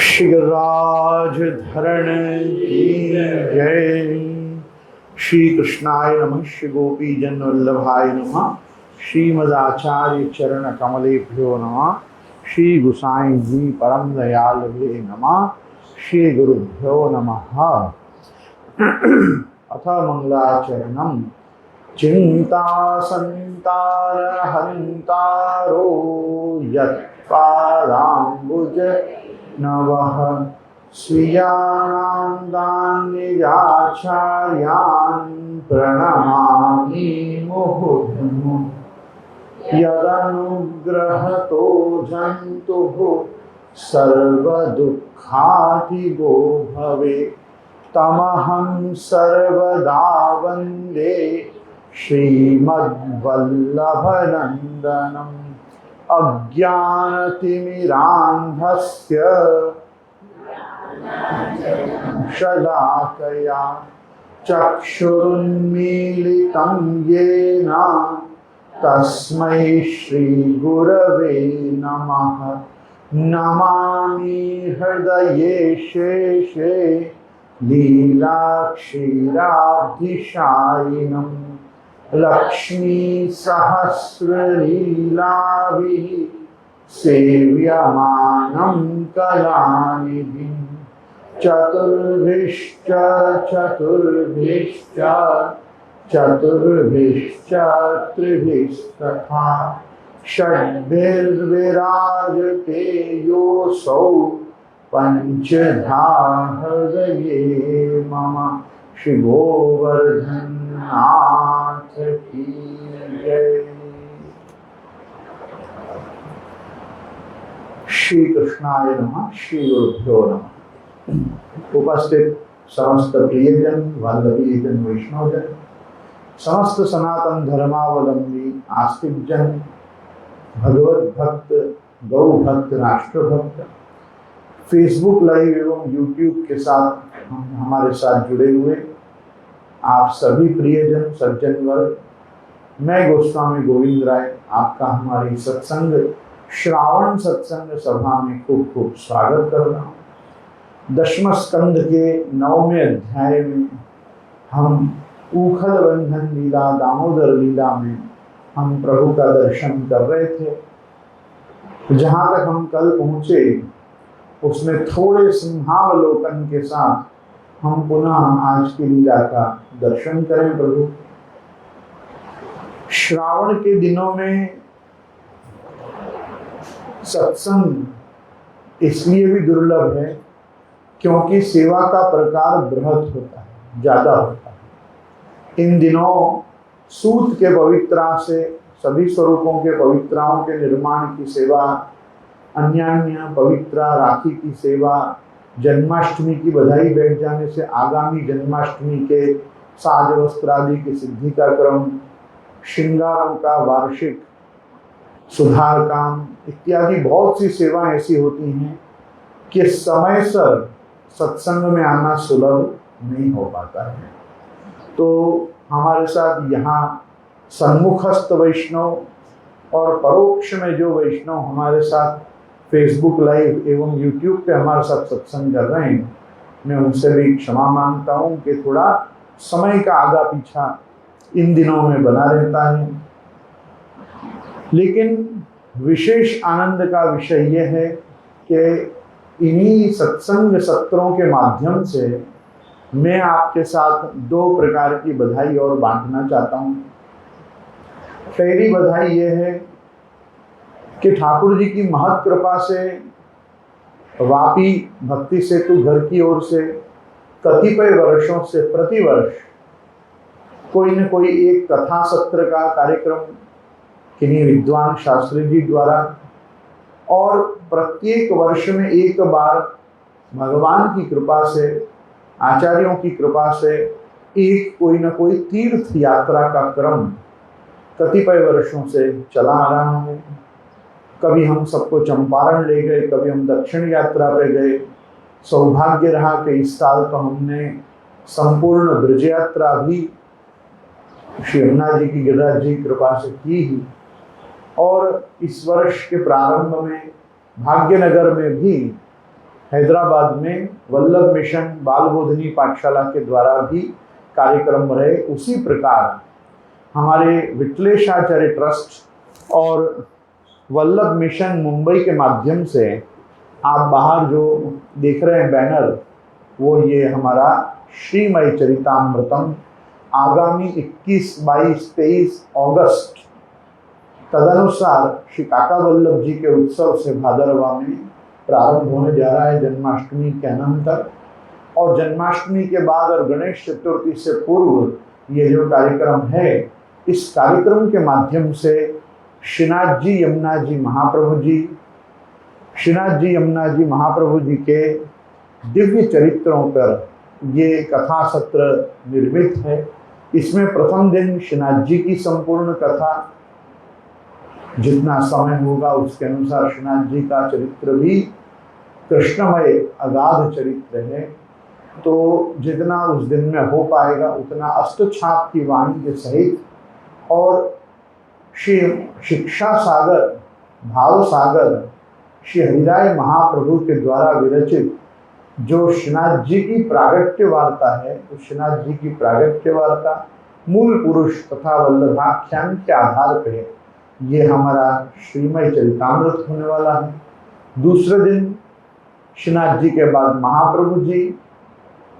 शिवराज धरण की जय। श्री कृष्णाय नमः। श्री गोपी जन वल्लभाय नमः। श्रीमदाचार्य चरण कमलेभ्यो नमः। श्री गुसाई जी परम दयालवे नमः। श्री गुरुभ्यो नमः। अथ मंगलाचरणम। चिंता संतार हंतारो यत्पादाम्बुज नवः स्वीयानां दान्यजाचार्यान् प्रणमामि मुहुर्मुहुः। यदनुग्रहतो जन्तुः सर्वदुःखातिगो भवेत् तमहं सर्वदा वन्दे श्रीमद्वल्लभनन्दनम्। अज्ञानतिमिरान्धस्य शलाकया चक्षुरुन्मीलितं येन तस्मै श्रीगुरवे नमः। नमामि हृदये शेषे लीलाक्षीराब्धिशायिनम्। लक्ष्मी सहस्रलीलाभिः सेव्यमानं कलानिधिं। चतुर्भिश्च चतुर्भिश्च चतुर्भिश्च त्रिभिस्तथा षड्भिर्विराजते योऽसौ पंचधा हृदये मम। श्री गोवर्धननाथ की जय। श्री कृष्णाय नमः। श्री गुरुभ्यो नमः। उपस्थित समस्त प्रियजन वल्लभीजन वैष्णवजन, समस्त सनातन धर्मावलंबी आस्तिक जन, भगवत भक्त, गौ भक्त, राष्ट्रभक्त, फेसबुक लाइव एवं यूट्यूब के साथ हमारे साथ जुड़े हुए आप सभी प्रियजन सज्जन वर्ग, मैं गोस्वामी गोविंद राय आपका हमारी सत्संग श्रावण सत्संग सभा में खूब खूब स्वागत कर रहा हूँ। दशम स्कंद के 9वें अध्याय में हम ऊखल बंधन लीला दामोदर लीला में हम प्रभु का दर्शन कर रहे थे। जहाँ तक हम कल पहुँचे उसमें थोड़े सिंहावलोकन के साथ हम पुनः आज की लीला का दर्शन करें। प्रभु श्रावण के दिनों में सत्संग इसलिए भी दुर्लभ है क्योंकि सेवा का प्रकार बृहत होता है, ज्यादा होता है। इन दिनों सूत के पवित्रा से सभी स्वरूपों के पवित्राओं के निर्माण की सेवा, अन्य पवित्रा राखी की सेवा, जन्माष्टमी की बधाई बैठ जाने से आगामी जन्माष्टमी के साज वस्त्र आदि की सिद्धि का क्रम, श्रृंगारों का वार्षिक सुधार काम इत्यादि बहुत सी सेवाएं ऐसी होती हैं कि समय सर सत्संग में आना सुलभ नहीं हो पाता है। तो हमारे साथ यहाँ सन्मुखस्थ वैष्णव और परोक्ष में जो वैष्णव हमारे साथ फेसबुक लाइव एवं यूट्यूब पे हमारे साथ सत्संग कर रहे हैं, मैं उनसे भी क्षमा मांगता हूँ कि थोड़ा समय का आगा पीछा इन दिनों में बना रहता है। लेकिन विशेष आनंद का विषय यह है कि इन्हीं सत्संग सत्रों के माध्यम से मैं आपके साथ दो प्रकार की बधाई और बांटना चाहता हूँ। पहली बधाई यह है कि ठाकुर जी की महत कृपा से वापी भक्ति सेतु घर की ओर से कतिपय वर्षों से प्रतिवर्ष कोई न कोई एक कथा सत्र का कार्यक्रम किन्हीं विद्वान शास्त्री जी द्वारा और प्रत्येक वर्ष में एक बार भगवान की कृपा से, आचार्यों की कृपा से एक कोई न कोई तीर्थ यात्रा का क्रम कतिपय वर्षों से चला आ रहा है। कभी हम सबको चंपारण ले गए, कभी हम दक्षिण यात्रा पे गए। सौभाग्य रहा कि इस साल तो हमने संपूर्ण ब्रज यात्रा भी श्री यमुना जी की गिरिराज जी कृपा से की ही। और इस वर्ष के प्रारंभ में भाग्यनगर में भी हैदराबाद में वल्लभ मिशन बाल बोधनी पाठशाला के द्वारा भी कार्यक्रम रहे। उसी प्रकार हमारे विट्लेशाचार्य ट्रस्ट और वल्लभ मिशन मुंबई के माध्यम से आप बाहर जो देख रहे हैं बैनर, वो ये हमारा श्रीमय चरितामृतम आगामी 21, 22, 23 अगस्त तदनुसार श्री काका वल्लभ जी के उत्सव से भादरवा में प्रारंभ होने जा रहा है जन्माष्टमी के अनंतर, और जन्माष्टमी के बाद और गणेश चतुर्थी से पूर्व ये जो कार्यक्रम है, इस कार्यक्रम के माध्यम से श्रीनाथ जी यमुना जी महाप्रभु जी, श्रीनाथ जी यमुना जी महाप्रभु जी के दिव्य चरित्रों पर ये कथा सत्र निर्मित है। इसमें प्रथम दिन श्रीनाथ जी की संपूर्ण कथा, जितना समय होगा उसके अनुसार श्रीनाथ जी का चरित्र भी कृष्णमय अगाध चरित्र है, तो जितना उस दिन में हो पाएगा उतना अष्टछाप की वाणी के सहित और श्री शिक्षा सागर भाव सागर श्री हरिराय महाप्रभु के द्वारा विरचित जो श्रीनाथ जी की प्रागट्य वार्ता है, उस श्रीनाथ जी की प्रागट्य वार्ता मूल पुरुष तथा वल्लभाख्यान के आधार पर ये हमारा श्रीमय चरितामृत होने वाला है। दूसरे दिन श्रीनाथ जी के बाद महाप्रभु जी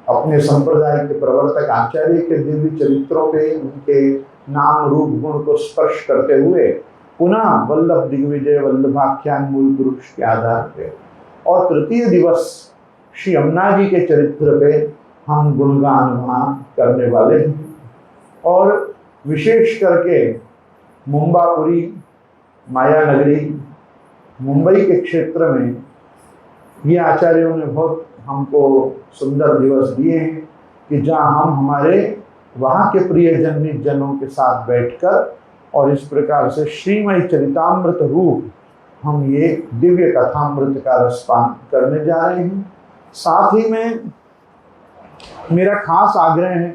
अपने संप्रदाय के प्रवर्तक आचार्य के दिव्य चरित्रों पे उनके नाम रूप गुण को स्पर्श करते हुए पुनः वल्लभ दिग्विजय वल्लभाख्यान मूल पुरुष के आधार पे, और तृतीय दिवस श्री यमुना जी के चरित्र पे हम गुणगान वहाँ करने वाले हैं। और विशेष करके मुंबापुरी माया नगरी मुंबई के क्षेत्र में ये आचार्यों ने बहुत हमको सुंदर दिवस दिए हैं कि जहाँ हम हमारे वहाँ के प्रियजन जनों के साथ बैठकर और इस प्रकार से श्रीमय चरितामृत रूप हम ये दिव्य कथामृत का रसपान करने जा रहे हैं। साथ ही में मेरा खास आग्रह है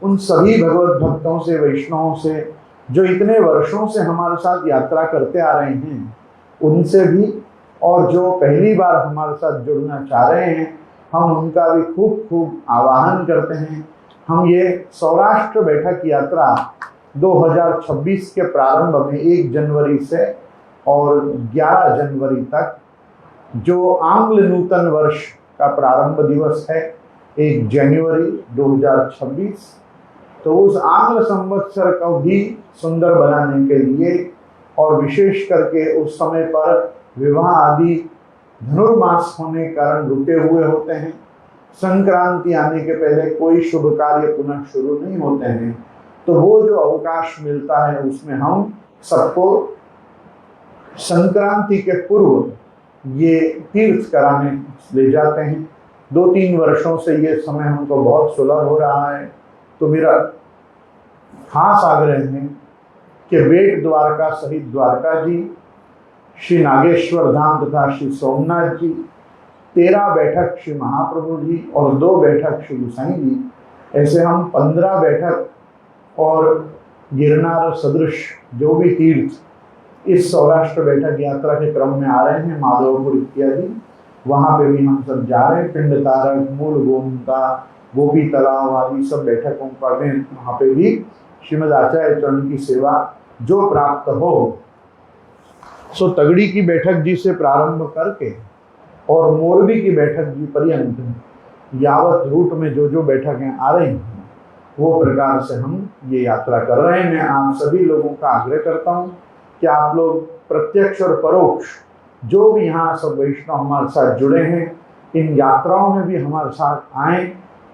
उन सभी भगवत भक्तों से, वैष्णवों से जो इतने वर्षों से हमारे साथ यात्रा करते आ रहे हैं, उनसे भी, और जो पहली बार हमारे साथ जुड़ना चाह रहे हैं, हम उनका भी खूब खूब आवाहन करते हैं। हम ये सौराष्ट्र बैठक यात्रा 2026 के प्रारंभ में 1 जनवरी से और 11 जनवरी तक, जो आंग्ल नूतन वर्ष का प्रारंभ दिवस है 1 जनवरी 2026, तो उस आंग्ल संवत्सर को भी सुंदर बनाने के लिए और विशेष करके उस समय पर विवाह आदि धनुर्मास होने के कारण रुके हुए होते हैं, संक्रांति आने के पहले कोई शुभ कार्य पुनः शुरू नहीं होते हैं, तो वो जो अवकाश मिलता है उसमें हम सबको संक्रांति के पूर्व ये तीर्थ कराने ले जाते हैं। 2-3 वर्षों से ये समय हमको बहुत सुलभ हो रहा है, तो मेरा खास आग्रह है कि बेट द्वारका सहित द्वारका जी, श्री नागेश्वर धाम तथा श्री सोमनाथ जी, 13 बैठक श्री महाप्रभु जी और 2 बैठक श्री गुसाई जी, ऐसे हम 15 बैठक और गिरनार सदृश जो भी तीर्थ इस सौराष्ट्र बैठक यात्रा के क्रम में आ रहे हैं, माधवपुर इत्यादि, वहाँ पे भी हम सब जा रहे हैं। पिंड तारक, मूल गोमता, गोपी तालाब आदि सब बैठकों पर में वहाँ पे भी श्रीमद आचार्य चरण की सेवा जो प्राप्त हो, सो तगड़ी की बैठक जी से प्रारंभ करके और मोरबी की बैठक जी पर्यंत यावत रूट में जो जो बैठकें आ रही हैं, वो प्रकार से हम ये यात्रा कर रहे हैं। मैं आप सभी लोगों का आग्रह करता हूँ कि आप लोग प्रत्यक्ष और परोक्ष जो भी यहाँ सब वैष्णव हमारे साथ जुड़े हैं, इन यात्राओं में भी हमारे साथ आएँ,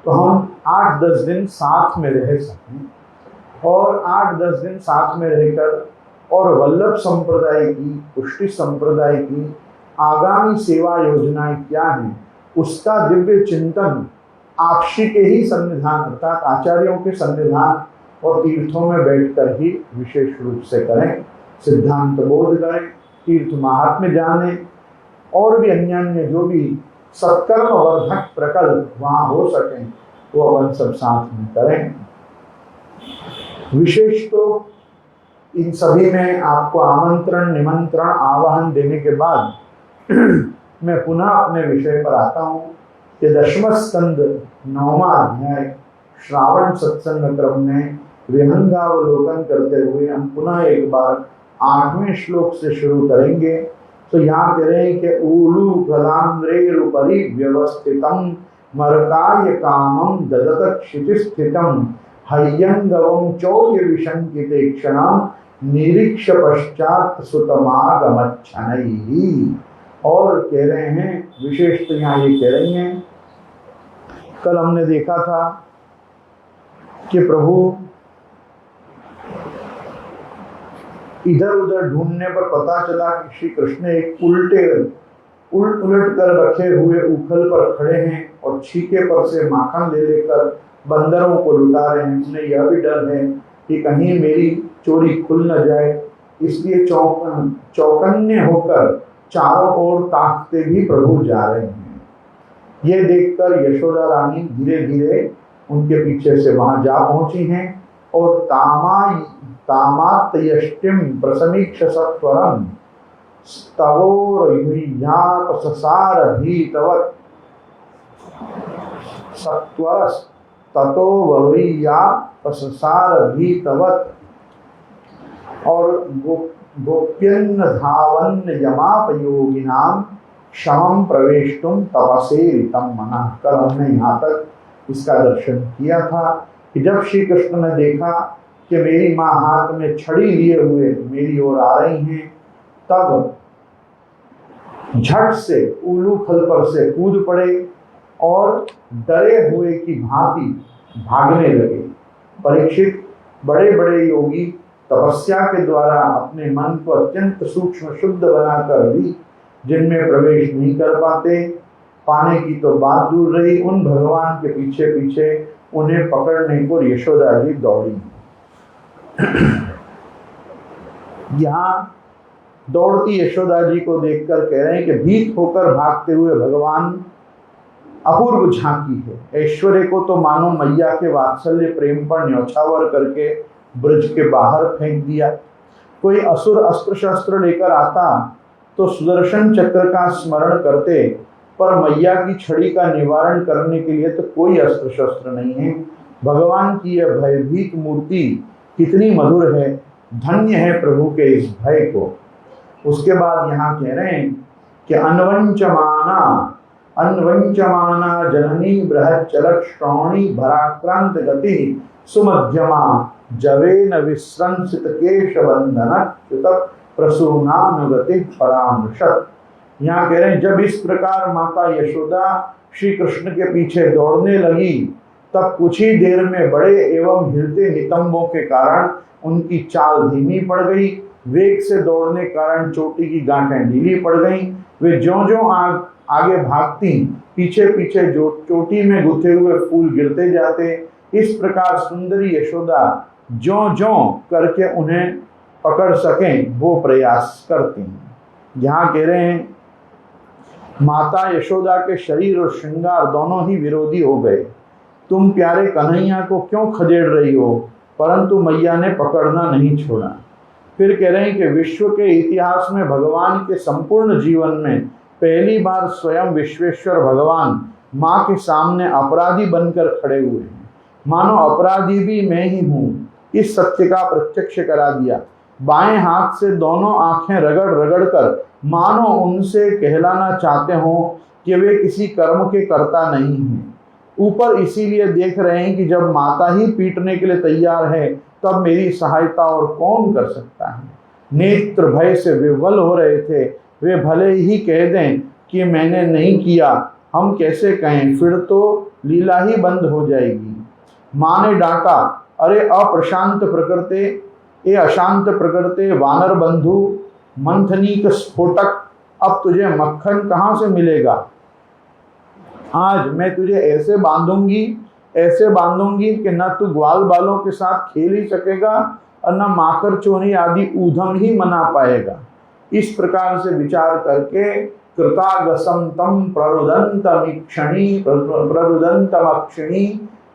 तो हम 8-10 दिन साथ में रह सकें और 8-10 दिन साथ में रहकर और वल्लभ संप्रदाय की, पुष्टि संप्रदाय की आगामी सेवा योजनाएं क्या हैं, उसका दिव्य चिंतन आपसी के ही सन्निधान अर्थात आचार्यों के सन्निधान और तीर्थों में बैठकर ही विशेष रूप से करें। सिद्धांत बोध करें, तीर्थ महात्म्य जाने और भी अन्य जो भी सत्कर्म वर्धक प्रकल्प वहाँ हो सकें, वो अपन सब साथ में करें। विशेष तो इन सभी में आपको आमंत्रण, निमंत्रण, आवाहन देने के बाद मैं पुनः अपने विषय पर आता हूँ कि 10वां स्कंद 9वां अध्याय श्रावण सत्संग क्रम में विहंगावलोकन करते हुए हम पुनः एक बार 8वें श्लोक से शुरू करेंगे। तो यहाँ कह रहे हैं कि ऊलू फलांग्रेरुपरि व्यवस्थितम मरकाय कामम ददत क्षितिस्थितम हय्यंगवम चौर्य विशंकिते क्षणम निरीक्ष पश्चात सुतमागमच्छनैहि। और कह रहे हैं विशेष तो यहाँ ये कह रही हैं, कल हमने देखा था कि प्रभु इधर उधर ढूंढने पर पता चला कि श्री कृष्ण एक उलट कर रखे हुए उखल पर खड़े हैं और छीके पर से माखन ले लेकर बंदरों को लुटा रहे हैं। उन्हें यह भी डर है कि कहीं मेरी चोरी खुल न जाए, इसलिए चौकन्ने होकर चारों ओर ताकते भी प्रभु जा रहे हैं। ये देखकर यशोदा रानी धीरे धीरे उनके पीछे से वहां जा पहुंची हैं और तामात्यष्टिम प्रसमीक्ष सत्वरम स्तवोरयुयापससारभीतवत् सत्वरस ततो वरुयापससारभीतवत् और गोप्यन्न धावन्न यमापयोगिनाम क्षमं प्रवेष्टुम तपसेरितं मनः। कल हमने यहाँ तक इसका दर्शन किया था कि जब श्री कृष्ण ने देखा कि मेरी माँ हाथ में छड़ी लिए हुए मेरी ओर आ रही हैं, तब झट से उल्लू फल पर से कूद पड़े और डरे हुए की भांति भागने लगे। परीक्षित बड़े बड़े योगी तपस्या के द्वारा अपने मन को अत्यंत सूक्ष्म शुद्ध बनाकर भी जिनमें प्रवेश नहीं कर पाने की तो बात दूर रही, उन भगवान के पीछे पीछे उन्हें पकड़ने को यशोदा जी दौड़ी। यहाँ दौड़ती यशोदा जी को देखकर कह रहे हैं कि भीत होकर भागते हुए भगवान अपूर्व झांकी है। ऐश्वर्य को तो मानो मैया के वात्सल्य प्रेम पर न्यौछावर करके ब्रज के बाहर फेंक दिया। कोई असुर अस्त्र शस्त्र लेकर आता तो सुदर्शन चक्र का स्मरण करते, पर मैया की छड़ी का निवारण करने के लिए तो कोई अस्त्र शस्त्र नहीं है। भगवान की यह भयभीत मूर्ति कितनी मधुर है, धन्य है प्रभु के इस भय को। उसके बाद यहाँ कह रहे हैं कि अन्वंचमाना जननी बृहच्चरत श्रौणी भराक्रांत गति सुमध्यमा जवेन विस्रंसित केश बंधन प्रसूनानुगति परामर्शत। यहाँ कह रहे हैं जब इस प्रकार माता यशोदा श्री कृष्ण के पीछे दौड़ने लगी, तब कुछ ही देर में बड़े एवं हिलते नितंबों के कारण उनकी चाल धीमी पड़ गई। वेग से दौड़ने के कारण चोटी की गांठें ढीली पड़ गईं। वे ज्यों-ज्यों आगे भागती, पीछे पीछे जो चोटी में गुथे हुए फूल गिरते जाते। इस प्रकार सुंदरी यशोदा ज्यों-ज्यों करके उन्हें पकड़ सकें वो प्रयास करती हैं। यहाँ कह रहे हैं माता यशोदा के शरीर और श्रृंगार दोनों ही विरोधी हो गए। तुम प्यारे कन्हैया को क्यों खदेड़ रही हो, परंतु मैया ने पकड़ना नहीं छोड़ा। फिर कह रहे हैं कि विश्व के इतिहास में भगवान के संपूर्ण जीवन में पहली बार स्वयं विश्वेश्वर भगवान माँ के सामने अपराधी बनकर खड़े हुए हैं। मानो अपराधी भी मैं ही हूँ, इस सत्य का प्रत्यक्ष करा दिया। बाएं हाथ से दोनों आंखें रगड़ रगड़ कर मानो उनसे कहलाना चाहते हो कि वे किसी कर्म के कर्ता नहीं हैं। ऊपर इसीलिए देख रहे हैं कि जब माता ही पीटने के लिए तैयार है, तब मेरी सहायता और कौन कर सकता है। नेत्र भय से विह्वल हो रहे थे। वे भले ही कह दें कि मैंने नहीं किया, हम कैसे कहें, फिर तो लीला ही बंद हो जाएगी। माँ ने डांटा, अरे अप्रशांत प्रकृते, ए अशांत प्रकृते, वानर बंधु, मंथनीक स्फोटक, अब तुझे मक्खन कहाँ से मिलेगा। आज मैं तुझे ऐसे बांधूंगी कि न तू ग्वाल बालों के साथ खेल ही सकेगा और न माकर चोरी आदि ऊधम ही मना पाएगा। इस प्रकार से विचार करके कृतागसम तम प्ररुदंतमक्षिणी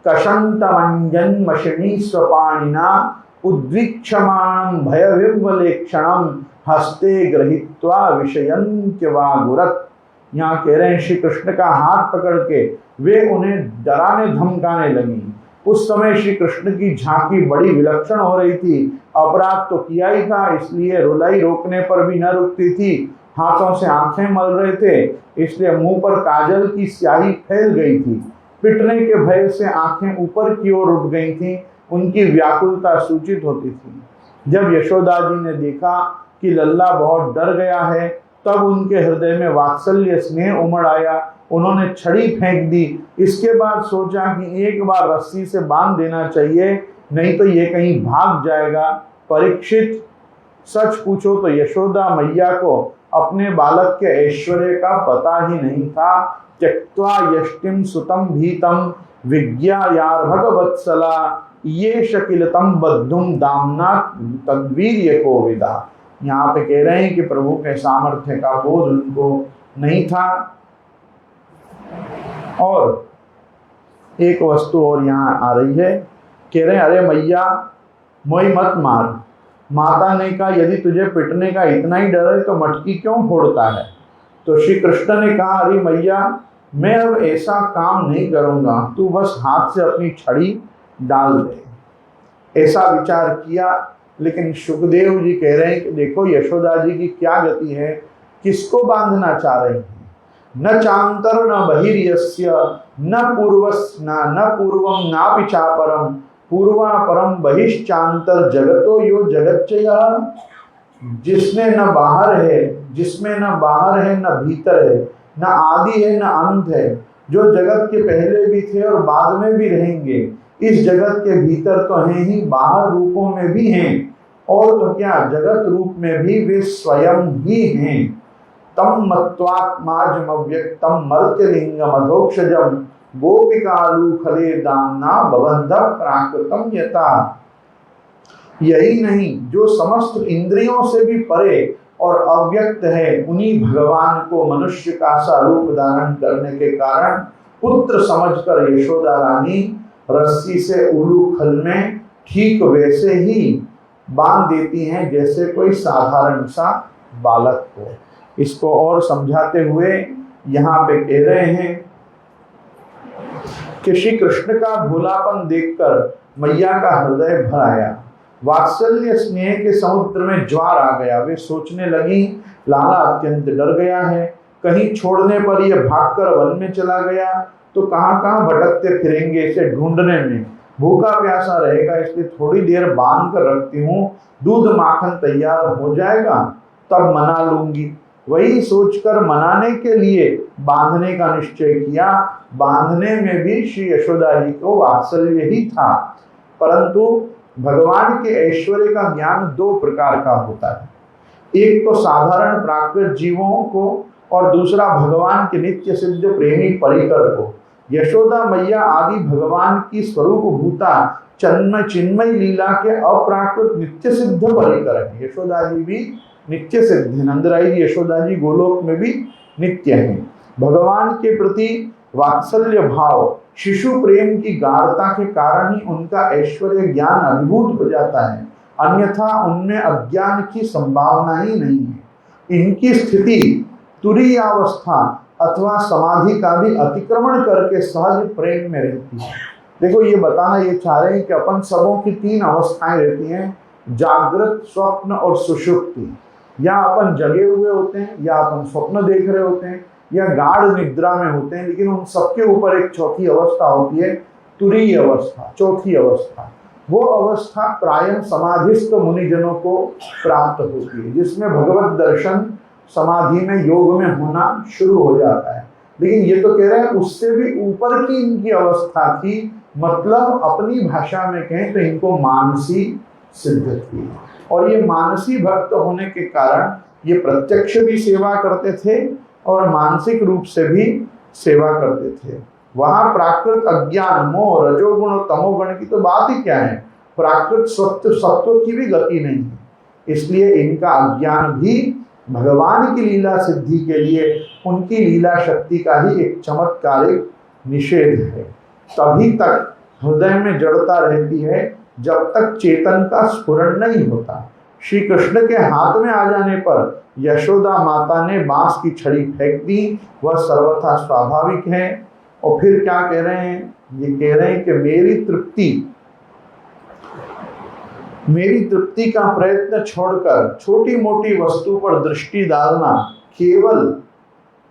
कशंतमंजन्मशिणी स्वपाणिना उद्वीक्षमाणं भयविह्वलेक्षणं हस्ते गृहीत्वा विषयन्त्यवागुरत्। यहाँ कह रहे हैं श्री कृष्ण का हाथ पकड़ के वे उन्हें डराने धमकाने लगी। उस समय श्री कृष्ण की झांकी बड़ी विलक्षण हो रही थी। अपराध तो किया ही था, इसलिए रुलाई रोकने पर भी न रुकती थी। हाथों से आंखें मल रहे थे, इसलिए मुंह पर काजल की स्याही फैल गई थी। पिटने के भय से आंखें ऊपर की ओर उठ गई थीं। उनकी व्याकुलता सूचित होती थी। जब यशोदा जी ने देखा कि लल्ला बहुत डर गया है, तब उनके हृदय में वात्सल्य स्नेह उमड़ आया। उन्होंने छड़ी फेंक दी। इसके बाद सोचा कि एक बार रस्सी से बांध देना चाहिए, नहीं तो ये कहीं भाग जाएगा। परीक्षित, सच पूछो तो यशोदा मैया को अपने बालक के ऐश्वर्य का पता ही नहीं था। त्यक्त्वा यष्टिम सुतम भीतम विज्ञायार भगवत्सला ये शकिलतम बद्धुम दामना तद्वीर्य को विदा। यहाँ पे कह रहे हैं कि प्रभु के सामर्थ्य का बोध उनको नहीं था। और एक वस्तु और यहाँ आ रही है, कह रहे हैं अरे मैया मोई मत मार। माता ने कहा यदि तुझे पिटने का इतना ही डर है तो मटकी क्यों फोड़ता है। तो श्री कृष्ण ने कहा अरे मैया मैं अब ऐसा काम नहीं करूँगा, तू बस हाथ से अपनी छड़ी डाल दे। ऐसा विचार किया, लेकिन सुखदेव जी कह रहे हैं कि देखो यशोदा जी की क्या गति है, किसको बांधना चाह रही हैं। न चांतर न बहिर्यस्य न पूर्वम नापि चापरम पूर्वा परम बहिश्चांतर जगतो यो जगच्चयः। जिसने न बाहर है, जिसमें न बाहर है न भीतर है, न आदि है न अंत है, जो जगत के पहले भी थे और बाद में भी रहेंगे। इस जगत के भीतर तो हैं ही, बाहर रूपों में भी हैं, और तो क्या जगत रूप में भी वे स्वयं ही हैं। तम मत्वात्माजम अव्यक्तम मर्त्यलिंगम अधोक्षजम गोपिकालू खले दामना बबंध प्राकृतम यथा। यही नहीं, जो समस्त इंद्रियों से भी परे और अव्यक्त है, उन्हीं भगवान को मनुष्य का सा रूप धारण करने के कारण पुत्र समझकर यशोदा रानी रस्सी से उलू खल में ठीक वैसे ही बांध देती हैं जैसे कोई साधारण सा बालक हो। इसको और समझाते हुए यहाँ पे कह रहे हैं कि श्री कृष्ण का भोलापन देखकर मैया का हृदय भर आया। वात्सल्य स्नेह के समुद्र में ज्वार आ गया। वे सोचने लगी लाला अत्यंत डर गया है, कहीं छोड़ने पर यह भागकर वन में चला गया तो कहाँ कहाँ भटकते फिरेंगे, इसे ढूंढने में भूखा प्यासा रहेगा, इसलिए थोड़ी देर बांध कर रखती हूँ, दूध माखन तैयार हो जाएगा तब मना लूंगी। वही सोचकर मनाने के लिए बांधने का निश्चय किया। बांधने में भी श्री यशोदा जी को वात्सल्य ही था, परंतु भगवान के ऐश्वर्य का ज्ञान दो प्रकार का होता है। एक तो साधारण प्राकृत जीवों को और दूसरा भगवान के नित्य सिद्ध प्रेमी परिकर को। यशोदा मैया आदि भगवान की स्वरूप भूता चिन्मय लीला के अप्राकृत नित्य सिद्ध परिकर है। यशोदा जी भी नित्य सिद्ध है, नंदराई जी यशोदा जी गोलोक में भी नित्य हैं। भगवान के प्रति वात्सल्य भाव शिशु प्रेम की गाढ़ता के कारण ही उनका ऐश्वर्य ज्ञान अभिभूत हो जाता है, अन्यथा उनमें अज्ञान की संभावना ही नहीं है। इनकी स्थिति तुरीय अवस्था अथवा समाधि का भी अतिक्रमण करके सहज प्रेम में रहती है। देखो ये बताना ये चाह रहे हैं कि अपन सबों की तीन अवस्थाएं रहती हैं, जागृत, स्वप्न और सुषुप्ति। या अपन जगे हुए होते हैं, या अपन स्वप्न देख रहे होते हैं, या गाढ़ निद्रा में होते हैं, लेकिन उन सबके ऊपर एक चौथी अवस्था होती है, तुरीय अवस्था, चौथी अवस्था। वो अवस्था प्रायः समाधिस्थ मुनिजनों को प्राप्त होती है, जिसमें भगवत दर्शन समाधि में योग में होना शुरू हो जाता है। लेकिन ये तो कह रहे हैं उससे भी ऊपर की इनकी अवस्था थी, मतलब अपनी भाषा में कहें तो इनको मानसी सिद्ध थी। और ये मानसी भक्त होने के कारण ये प्रत्यक्ष भी सेवा करते थे और मानसिक रूप से भी सेवा करते थे। वहां प्राकृत अज्ञान, मोह, रजोगुण और तमोगुण की तो बात ही क्या है, प्राकृत सत्व की भी गति नहीं है। इसलिए इनका अज्ञान भी भगवान की लीला सिद्धि के लिए उनकी लीला शक्ति का ही एक चमत्कारिक निषेध है। तभी तक हृदय में जड़ता रहती है जब तक चेतन का स्फुरण नहीं होता। श्री कृष्ण के हाथ में आ जाने पर यशोदा माता ने बांस की छड़ी फेंक दी, वह सर्वथा स्वाभाविक है। और फिर क्या कह रहे हैं, ये कह रहे हैं कि मेरी तृप्ति का प्रयत्न छोड़कर छोटी मोटी वस्तु पर दृष्टि डालना केवल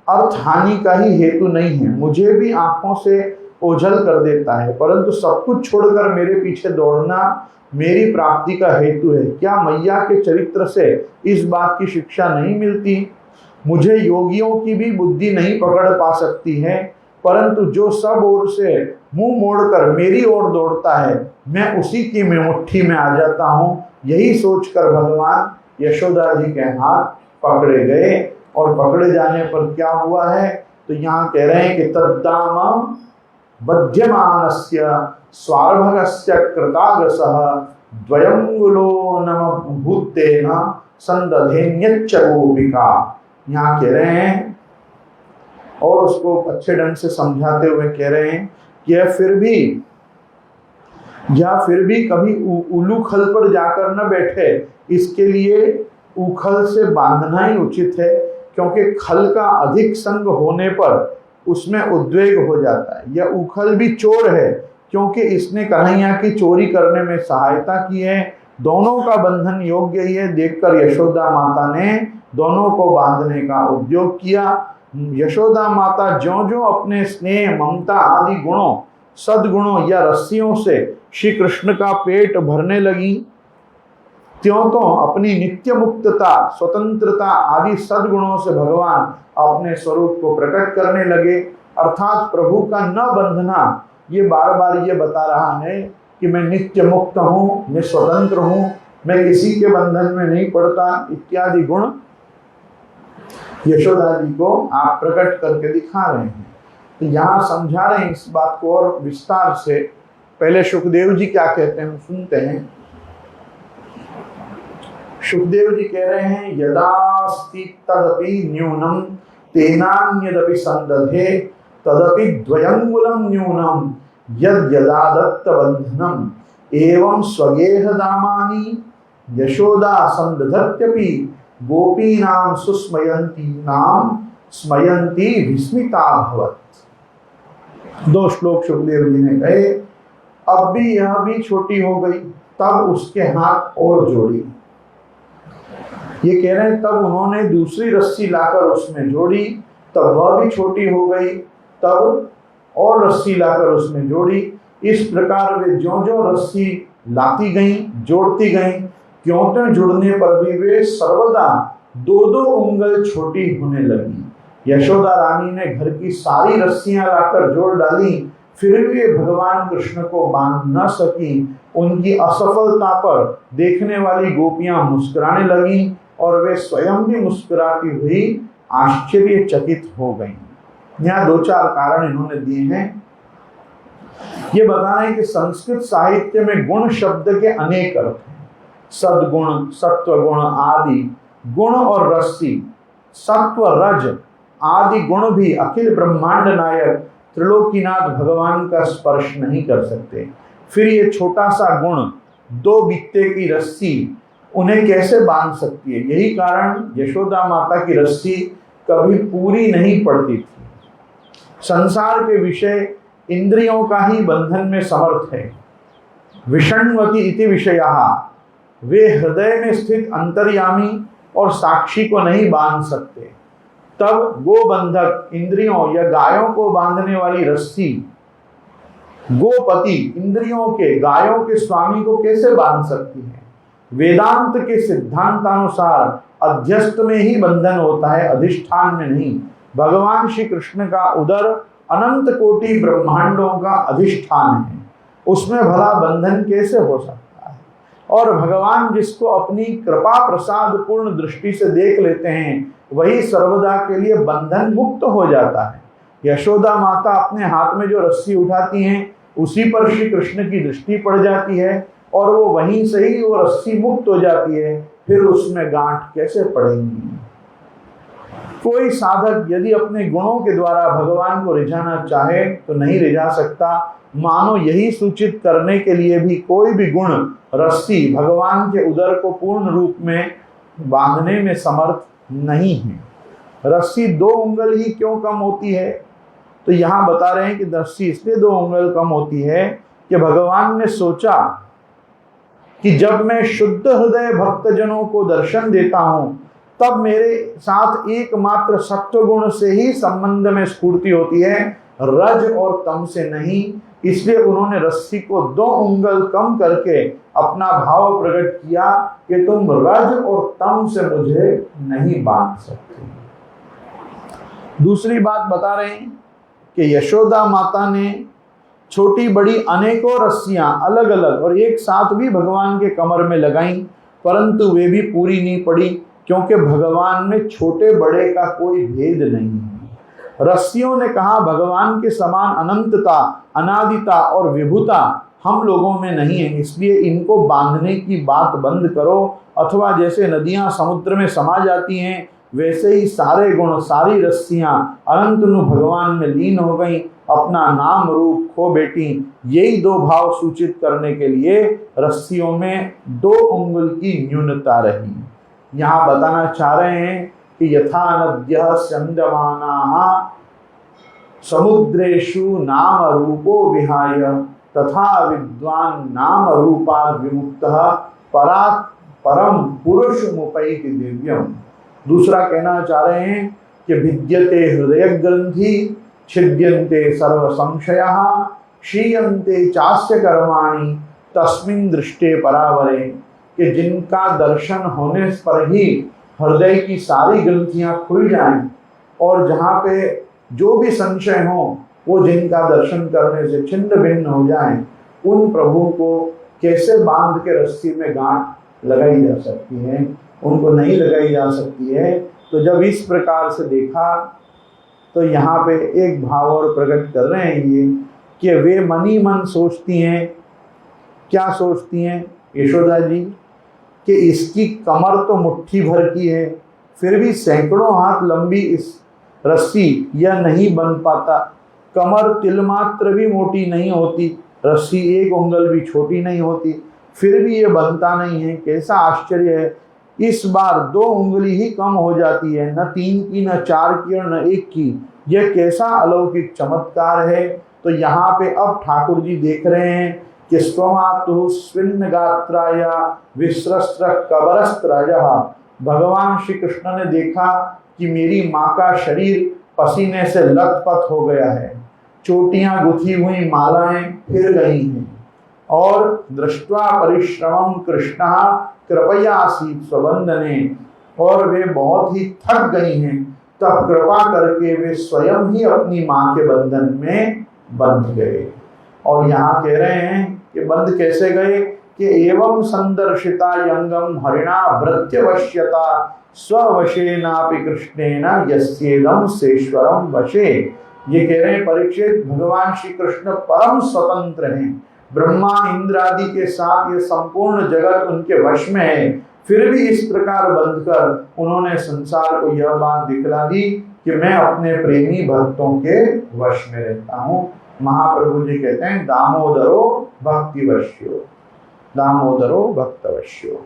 अर्थ हानि का ही हेतु नहीं है, मुझे भी आंखों से ओझल कर देता है, परंतु सब कुछ छोड़कर मेरे पीछे दौड़ना मेरी प्राप्ति का हेतु है। क्या मैया के चरित्र से इस बात की शिक्षा नहीं मिलती? मुझे योगियों की भी बुद्धि नहीं पकड़ पा सकती है, परंतु जो सब ओर से मुंह मोड़कर मेरी ओर दौड़ता है, मैं उसी की मुट्ठी में आ जाता हूँ। यही सोचकर भगवान यशोदा जी के हाथ पकड़े गए, और पकड़े जाने पर क्या हुआ है, तो यहाँ कह रहे हैं कि तद्दाम बध्यमानस्य स्वार्भगस्य कृतागसः द्वयंगुलो नम भूतेन संदधेन्यच्च गोपिका। यहाँ कह रहे हैं, और उसको अच्छे ढंग से समझाते हुए कह रहे हैं कि फिर भी कभी उलूखल पर जाकर न बैठे, इसके लिए उखल से बांधना ही उचित है, क्योंकि खल का अधिक संग होने पर उसमें उद्वेग हो जाता है। यह उखल भी चोर है, क्योंकि इसने कन्हैया की चोरी करने में सहायता की है। दोनों का बंधन योग्य ही है। देखकर यशोदा माता ने दोनों को बांधने का उद्योग किया। यशोदा माता ज्यों ज्यों अपने स्नेह, ममता आदि गुणों, सद्गुणों या रस्सियों से श्री कृष्ण का पेट भरने लगी, त्यों तो अपनी नित्य मुक्तता, स्वतंत्रता आदि सद्गुणों से भगवान अपने स्वरूप को प्रकट करने लगे। अर्थात प्रभु का न बंधना, ये बार बार ये बता रहा है कि मैं नित्य मुक्त हूँ, मैं स्वतंत्र हूँ, मैं किसी के बंधन में नहीं पड़ता, इत्यादि गुण यशोदा जी को आप प्रकट करके दिखा रहे हैं। तो यहाँ समझा रहे हैं इस बात को और विस्तार से। पहले सुखदेव जी क्या कहते हैं सुनते हैं। सुखदेव जी कह रहे हैं, यदास्ति तदपि न्यूनम तेनान्यदपि संदधे तदपि द्वयंगुलम न्यूनम यद यदादत्त बंधनम एवं स्वगेह दामानि यशोदा संदधत्यपि गोपीनाम सुस्मयंती नाम स्मयंती विस्मिता भवत। दो श्लोक सुखदेव जी ने कहे, अब भी यह भी छोटी हो गई, तब उसके हाथ और जोड़ी। ये कह रहे हैं तब उन्होंने दूसरी रस्सी लाकर उसमें जोड़ी, तब वह भी छोटी हो गई, तब और रस्सी लाकर उसमें जोड़ी। इस प्रकार वे ज्यों-ज्यों रस्सी लाती गईं, जोड़ती गईं, त्यों-त्यों जुड़ने पर भी वे सर्वदा 2-2 उंगल छोटी होने लगी। यशोदा रानी ने घर की सारी रस्सियां लाकर जोड़ डाली, फिर भी भगवान कृष्ण को बांध न सकी। उनकी असफलता पर देखने वाली गोपियां मुस्कुराने लगीं, और वे स्वयं भी मुस्कुराती हुई आश्चर्यचकित हो गईं। यहाँ 2-4 कारण इन्होंने दिए हैं। ये बता रहे हैं कि संस्कृत साहित्य में गुण शब्द के अनेक अर्थ हैं। सद्गुण, सत्वगुण आदि गुण, और रस्सी, सत्व, रज आदि गुण भी अखिल ब्रह्मांड नायक त्रिलोकीनाथ भगवान का स्पर्श नहीं कर सकते। फिर ये छोटा सा गुण, 2 बित्ते की रस्सी, उन्हें कैसे बांध सकती है? यही कारण यशोदा माता की रस्सी कभी पूरी नहीं पड़ती थी। संसार के विषय इंद्रियों का ही बंधन में समर्थ है। विषण्वति इति विषयः, वे हृदय में स्थित अंतर्यामी और साक्षी को नहीं बांध सकते। तब गोबंधक इंद्रियों या गायों को बांधने वाली रस्सी गोपति इंद्रियों के, गायों के स्वामी को कैसे बांध सकती है? वेदांत के सिद्धांतानुसार अध्यस्त में ही बंधन होता है, अधिष्ठान में नहीं। भगवान श्री कृष्ण का उदर अनंत कोटि ब्रह्मांडों का अधिष्ठान है, उसमें भला बंधन कैसे हो सकता है? और भगवान जिसको अपनी कृपा प्रसाद पूर्ण दृष्टि से देख लेते हैं, वही सर्वदा के लिए बंधन मुक्त हो जाता है। यशोदा माता अपने हाथ में जो रस्सी उठाती हैं, उसी पर श्री कृष्ण की दृष्टि पड़ जाती है, और वो वहीं से ही वो रस्सी मुक्त हो जाती है। फिर उसमें गांठ कैसे पड़ेंगी? कोई साधक यदि अपने गुणों के द्वारा भगवान को रिझाना चाहे तो नहीं रिझा सकता। मानो यही सूचित करने के लिए भी कोई भी गुण रस्सी भगवान के उदर को पूर्ण रूप में बांधने में समर्थ नहीं है। रस्सी 2 उंगल ही क्यों कम होती है? तो यहाँ बता रहे हैं कि रस्सी इसलिए 2 उंगल कम होती है कि भगवान ने सोचा कि जब मैं शुद्ध हृदय भक्तजनों को दर्शन देता हूं तब मेरे साथ एकमात्र सत्व गुण से ही संबंध में स्फूर्ति होती है, रज और तम से नहीं। इसलिए उन्होंने रस्सी को 2 उंगल कम करके अपना भाव प्रकट किया कि तुम रज और तम से मुझे नहीं बांध सकते। दूसरी बात बता रहे हैं कि यशोदा माता ने छोटी बड़ी अनेकों रस्सियां अलग अलग और एक साथ भी भगवान के कमर में लगाई, परंतु वे भी पूरी नहीं पड़ी, क्योंकि भगवान में छोटे बड़े का कोई भेद नहीं है। रस्सियों ने कहा भगवान के समान अनंतता, अनादिता और विभुता हम लोगों में नहीं है, इसलिए इनको बांधने की बात बंद करो। अथवा जैसे नदियां समुद्र में समा जाती हैं वैसे ही सारे गुण सारी रस्सियां अनंतनु भगवान में लीन हो गई, अपना नाम रूप खो बैठी। यही 2 भाव सूचित करने के लिए रस्सियों में 2 उंगल की न्यूनता रही। यहाँ बताना चाह रहे हैं कि यथा नद्यः स्यन्दमानाः समुद्रेषु नाम रूपो विहाय तथा विद्वान नाम रूपाद् विमुक्तः परात् परम पुरुषमुपैति दिव्यम। दूसरा कहना चाह रहे हैं कि भिद्यते हृदय ग्रंथि छिद्यन्ते सर्व संशयः क्षीयन्ते चास्य कर्माणि तस्मिन् दृष्टे परावरे, कि जिनका दर्शन होने पर ही हृदय की सारी ग्रंथियां खुल जाएं और जहाँ पे जो भी संशय हो वो जिनका दर्शन करने से छिन्न भिन्न हो जाएं, उन प्रभु को कैसे बांध के रस्सी में गांठ लगाई जा सकती है? उनको नहीं लगाई जा सकती है। तो जब इस प्रकार से देखा तो यहाँ पे एक भाव और प्रकट कर रहे हैं ये कि वे मन ही मन सोचती हैं। क्या सोचती हैं यशोदा जी? कि इसकी कमर तो मुट्ठी भर की है, फिर भी सैकड़ों हाथ लंबी इस रस्सी यह नहीं बन पाता। कमर तिलमात्र भी मोटी नहीं होती, रस्सी 1 उंगल भी छोटी नहीं होती, फिर भी ये बनता नहीं है। कैसा आश्चर्य है! इस बार 2 उंगली ही कम हो जाती है, न 3 की, न 4 की और न 1 की। यह कैसा अलौकिक चमत्कार है! तो यहाँ पे अब ठाकुर जी देख रहे हैं कि स्वमातु स्विन्न गात्राय विस्रस्त्र कबरस्त्रजः। भगवान श्री कृष्ण ने देखा कि मेरी माँ का शरीर पसीने से लथपथ हो गया है, चोटियां गुथी हुई मालाएं फिर गई हैं, और दृष्ट्वा परिश्रमं कृष्ण कृपयासीत स्वबंधने, और वे बहुत ही थक गई हैं। तब कृपा करके वे स्वयं ही अपनी माँ के बंधन में बंध गए। और यहाँ कह रहे हैं कि बंध कैसे गए कि एवं संदर्शिता यंगम हरिणा भृत्यवश्यता स्ववशेनापि कृष्णेन यस्येदं सेश्वरम वशे। ये कह रहे हैं परीक्षित, भगवान श्री कृष्ण परम स्वतंत्र हैं, ब्रह्मा इंद्र आदि के साथ ये संपूर्ण जगत उनके वश में है, फिर भी इस प्रकार बंधकर उन्होंने संसार को यह बात दिखला दी कि मैं अपने प्रेमी भक्तों के वश में रहता हूँ। महाप्रभु जी कहते हैं दामोदरो भक्तिवश्यो, दामोदरो भक्तवश्यो।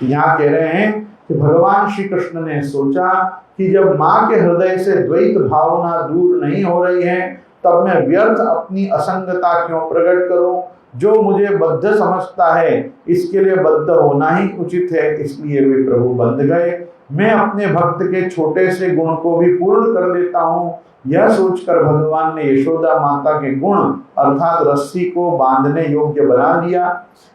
यहाँ कह रहे हैं कि भगवान श्री कृष्ण ने सोचा कि जब माँ के हृदय से द्वैत भावना दूर नहीं हो रही है तब मैं व्यर्थ अपनी असंगता क्यों प्रकट करूं। जो मुझे बद्ध समझता है इसके लिए बद्ध होना ही उचित है, इसलिए वे प्रभु बंध गए। मैं अपने भक्त के छोटे से गुण को भी पूर्ण कर देता हूँ। यह सोचकर भगवान ने यशोदा माता के गुण अर्थात रस्सी को बांधने योग्य बना दिया।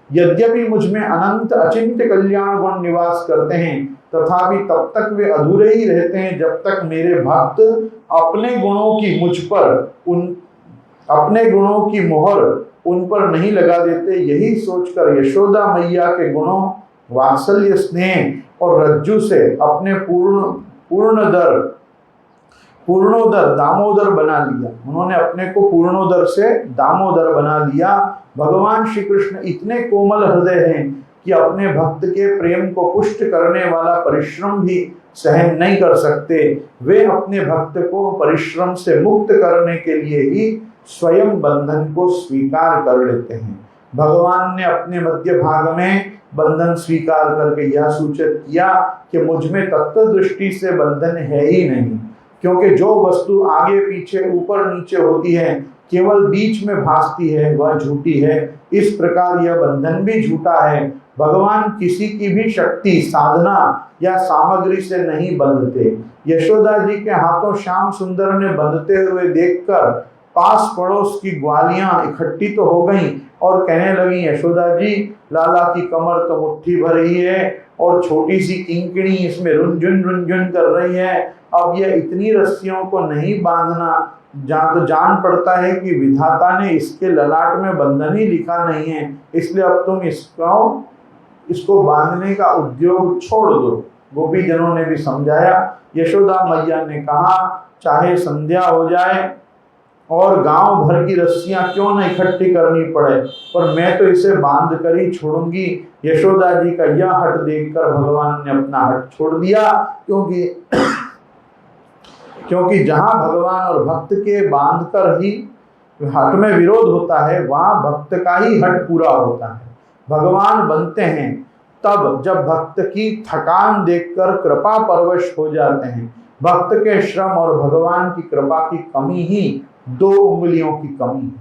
यद्यपि मुझ में अनंत अचिंत्य कल्याण गुण निवास करते हैं, तथापि तब तक वे अधूरे ही रहते हैं जब तक मेरे भक्त अपने गुणों की मुझ पर अपने गुणों की मोहर उन पर नहीं लगा देते। यही सोचकर यशोदा मैया के गुणों, वात्सल्य, स्नेह और रज्जु से अपने पूर्णोदर दामोदर बना लिया। उन्होंने अपने को पूर्णोदर से दामोदर बना लिया। भगवान श्री कृष्ण इतने कोमल हृदय हैं कि अपने भक्त के प्रेम को पुष्ट करने वाला परिश्रम भी सहन नहीं कर सकते, वे अपने भक्त को परिश्रम से मुक्त करने के लिए ही स्वयं बंधन को स्वीकार कर लेते हैं। भगवान ने अपने मध्य भाग में बंधन स्वीकार करके यह सूचित किया कि मुझ में तत्व दृष्टि से बंधन है ही नहीं, क्योंकि जो वस्तु आगे पीछे ऊपर नीचे होती है, केवल बीच में भासती है, वह झूठी है। इस प्रकार यह बंधन भी झूठा है। भगवान किसी की भी शक्ति, साधना या सामग्री से नहीं बंधते। यशोदा जी के हाथों श्याम सुंदर ने बंधते हुए देखकर पास पड़ोस की ग्वालियां इकट्ठी तो हो गईं और कहने लगी, यशोदा जी, लाला की कमर तो मुट्ठी भर ही है और छोटी सी किंकिणी इसमें रुंझुन कर रही है। अब यह इतनी रस्सियों को नहीं बांधना, तो जान पड़ता है कि विधाता ने इसके ललाट में बंधन ही लिखा नहीं है, इसलिए अब तुम इसको बांधने का उद्योग छोड़ दो। गोपी जनों ने भी समझाया। यशोदा मैया ने कहा, चाहे संध्या हो जाए और गांव भर की रस्सियां क्यों न इकट्ठी करनी पड़े, पर मैं तो इसे बांध कर ही छोड़ूंगी। यशोदा जी का यह हट देखकर भगवान ने अपना हट छोड़ दिया, क्योंकि जहां भगवान और भक्त के बांध कर ही हट में विरोध होता है, वहां भक्त का ही हट पूरा होता है। भगवान बनते हैं तब जब भक्त की थकान देखकर कृपा परवश हो जाते हैं। भक्त के श्रम और भगवान की कृपा की कमी ही 2 उंगलियों की कमी है।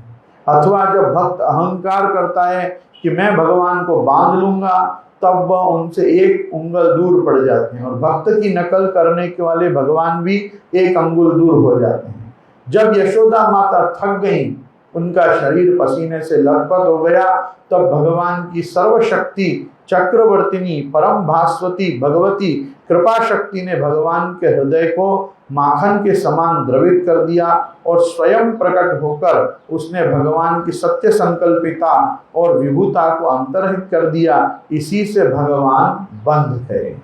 अथवा जब भक्त अहंकार करता है कि मैं भगवान को बांध लूंगा, तब वह उनसे 1 उंगल दूर पड़ जाते हैं और भक्त की नकल करने के वाले भगवान भी 1 अंगुल दूर हो जाते हैं। जब यशोदा माता थक गईं, उनका शरीर पसीने से लथपथ हो गया, तब भगवान की सर्वशक्ति चक्रवर्तिनी परम भास्वती भगवती कृपा शक्ति ने भगवान के हृदय को माखन के समान द्रवित कर दिया और स्वयं प्रकट होकर उसने भगवान की सत्य संकल्पिता और विभूता को अंतर्हित कर दिया। इसी से भगवान बंध गए।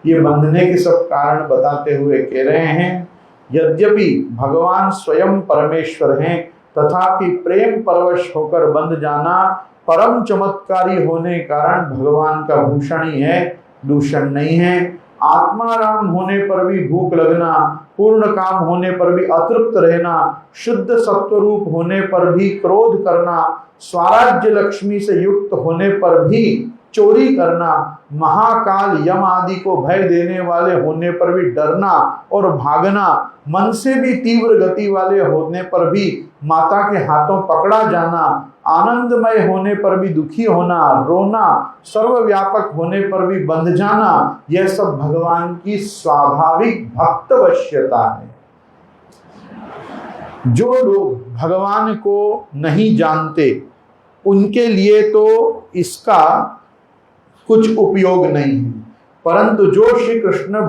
ये बंधने के सब कारण बताते हुए कह रहे हैं, यद्यपि भगवान स्वयं परमेश्वर हैं, तथापि प्रेम परवश होकर बंध जाना परम चमत्कारी होने कारण भगवान का भूषण ही है, दूषण नहीं है। आत्माराम होने पर भी भूख लगना, पूर्ण काम होने पर भी अतृप्त रहना, शुद्ध सत्वरूप होने पर भी क्रोध करना, स्वराज्य लक्ष्मी से युक्त होने पर भी चोरी करना, महाकाल यम आदि को भय देने वाले होने पर भी डरना और भागना, मन से भी तीव्र गति वाले होने पर भी माता के हाथों पकड़ा जाना, आनंदमय होने पर भी दुखी होना, रोना, सर्वव्यापक होने पर भी बंध जाना, यह सब भगवान की स्वाभाविक भक्तवश्यता है। जो लोग भगवान को नहीं जानते उनके लिए तो इसका कुछ उपयोग नहीं है, परंतु जो श्री कृष्ण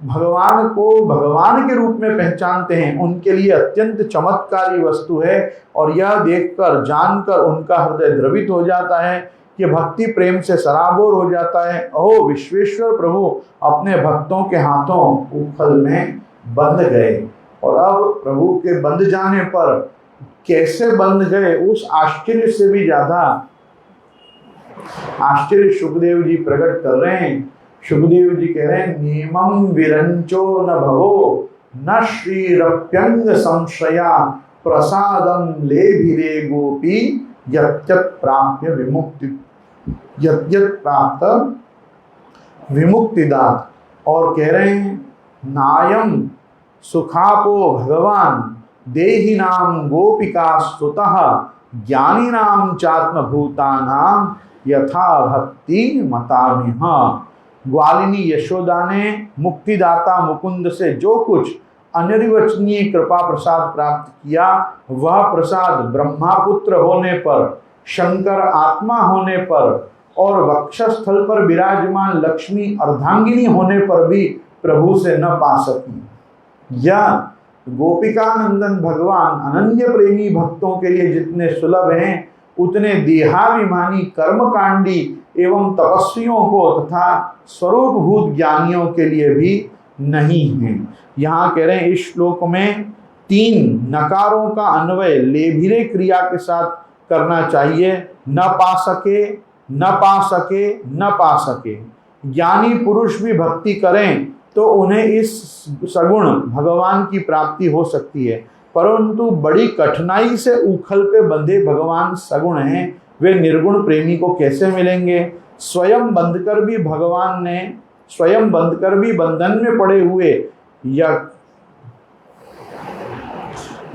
भगवान को भगवान के रूप में पहचानते हैं, उनके लिए अत्यंत चमत्कारी वस्तु है। और यह देखकर जानकर उनका हृदय द्रवित हो जाता है कि भक्ति प्रेम से सराबोर हो जाता है। ओह विश्वेश्वर प्रभु अपने भक्तों के हाथों उखल में बंध गए। और अब प्रभु के बंध जाने पर कैसे बंध गए, उस आश्चर्य से भी ज्यादा आश्चर्य सुखदेव जी प्रकट कर रहे हैं। सुखदेव जी कह रहे हैं, नियमं विरंचो न भवो न श्रीरप्यंग संशया प्रसादम लेभिरे गोपी यत्यत प्राप्य विमुक्तिदात। और कह रहे हैं, नायम सुखापो भगवान देहि नाम गोपिका स्तुतः ज्ञानी नाम चात्मभूतानाम यथा भक्ति मतामिह। ग्वालिनी यशोदा ने मुक्तिदाता मुकुंद से जो कुछ अनिर्वचनीय कृपा प्रसाद प्राप्त किया, वह प्रसाद ब्रह्मापुत्र होने पर, शंकर आत्मा होने पर और वक्षस्थल पर विराजमान लक्ष्मी अर्धांगिनी होने पर भी प्रभु से न पा सकी। यह गोपिकानंदन भगवान अनन्य प्रेमी भक्तों के लिए जितने सुलभ हैं, उतने देहाभिमानी कर्मकांडी एवं तपस्वियों को तथा स्वरूपभूत ज्ञानियों के लिए भी नहीं है। यहाँ कह रहे हैं, इस श्लोक में 3 नकारों का अन्वय लेभिरे क्रिया के साथ करना चाहिए। न पा सके, न पा सके, न पा सके। ज्ञानी पुरुष भी भक्ति करें तो उन्हें इस सगुण भगवान की प्राप्ति हो सकती है, परंतु बड़ी कठिनाई से उखल पे बंधे भगवान सगुण हैं, वे निर्गुण प्रेमी को कैसे मिलेंगे। स्वयं बंधकर भी बंधन में पड़े हुए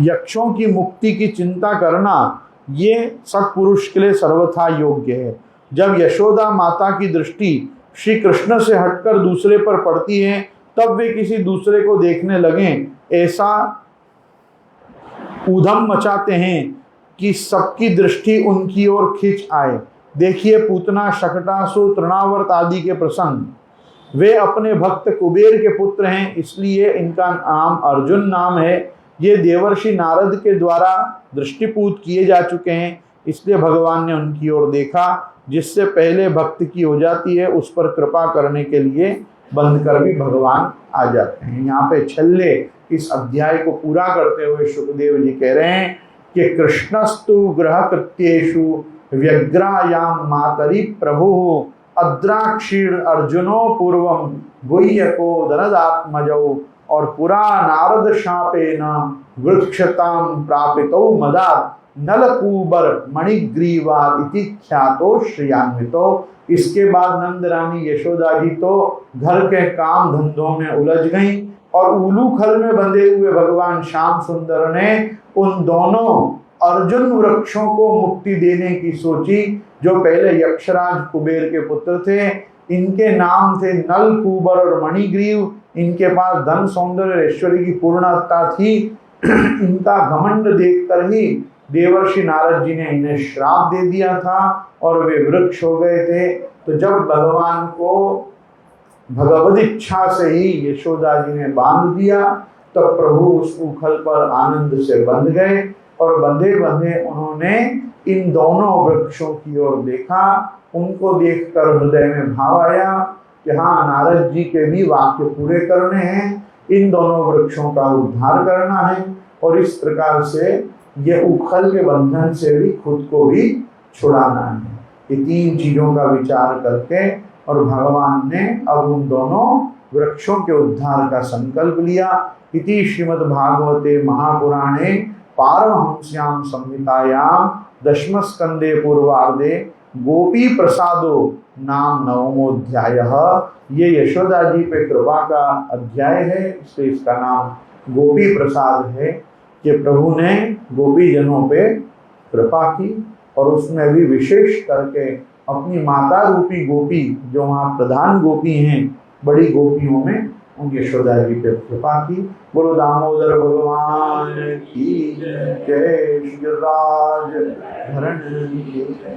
यक्षों की मुक्ति की चिंता करना ये सत्पुरुष के लिए सर्वथा योग्य है। जब यशोदा माता की दृष्टि श्री कृष्ण से हटकर दूसरे पर पड़ती है, तब वे किसी दूसरे को देखने लगें, ऐसा ऊधम मचाते हैं कि सबकी दृष्टि उनकी ओर खिंच आए। देखिए पूतना, शकटासुर, तृणावर्त आदि के प्रसंग। वे अपने भक्त कुबेर के पुत्र हैं, इसलिए इनका नाम अर्जुन नाम है। ये देवर्षि नारद के द्वारा दृष्टिपूत किए जा चुके हैं, इसलिए भगवान ने उनकी ओर देखा। जिससे पहले भक्त की हो जाती है, उस पर कृपा करने के लिए बंद कर भी भगवान आ जाते हैं। यहाँ पे छल्ले इस अध्याय को पूरा करते हुए सुखदेव जी कह रहे हैं कि कृष्णस्तु ग्रह कृत्येषु व्यग्रायाम मातरि प्रभु अद्राक्षीण अर्जुनो पूर्वम गुह्यको धनदात्मजौ और पुरा नारद शापेन वृक्षताम प्रापितो मदात् नलकूबर मणिग्रीवा इति ख्यातो श्रियान्वितो। इसके बाद नंद रानी यशोदा जी तो घर के काम धंधों में उलझ गईं और उलूखल में बंधे हुए भगवान श्याम सुंदर ने उन दोनों अर्जुन वृक्षों को मुक्ति देने की सोची, जो पहले यक्षराज कुबेर के पुत्र थे। इनके नाम थे नल, कुबर और मणिग्रीव। इनके पास धन, सौंदर्य, ऐश्वर्य की पूर्णता थी। इनका घमंड देखकर ही देवर्षि नारद जी ने इन्हें श्राप दे दिया था और वे वृक्ष हो गए थे। तो जब भगवान को भगवद इच्छा से ही यशोदा जी ने बांध दिया, तब प्रभु उस उखल पर आनंद से बंध गए और बंधे बंधे उन्होंने इन दोनों वृक्षों की ओर देखा। उनको देखकर हृदय में भाव आया कि हाँ, नारद जी के भी वाक्य पूरे करने हैं, इन दोनों वृक्षों का उद्धार करना है और इस प्रकार से ये उखल के बंधन से भी खुद को भी छुड़ाना है। ये तीन चीजों का विचार करके और भगवान ने अब उन दोनों वृक्षों के उद्धार का संकल्प लिया। इति श्रीमद्भागवते महापुराणे पारमहंस्यां संहितायां दशम स्कंदे पूर्वार्धे गोपी प्रसादो नाम नवमोध्यायः। ये यशोदा जी पे कृपा का अध्याय है, इसलिए इसका नाम गोपी प्रसाद है कि प्रभु ने गोपी जनों पे कृपा की और उसमें भी विशेष करके अपनी माता रूपी गोपी, जो वहाँ प्रधान गोपी हैं, बड़ी गोपियों में उन यशोदा जी पे कृपा की। बोलो दामोदर भगवान की जय, श्री राज धरण की जय।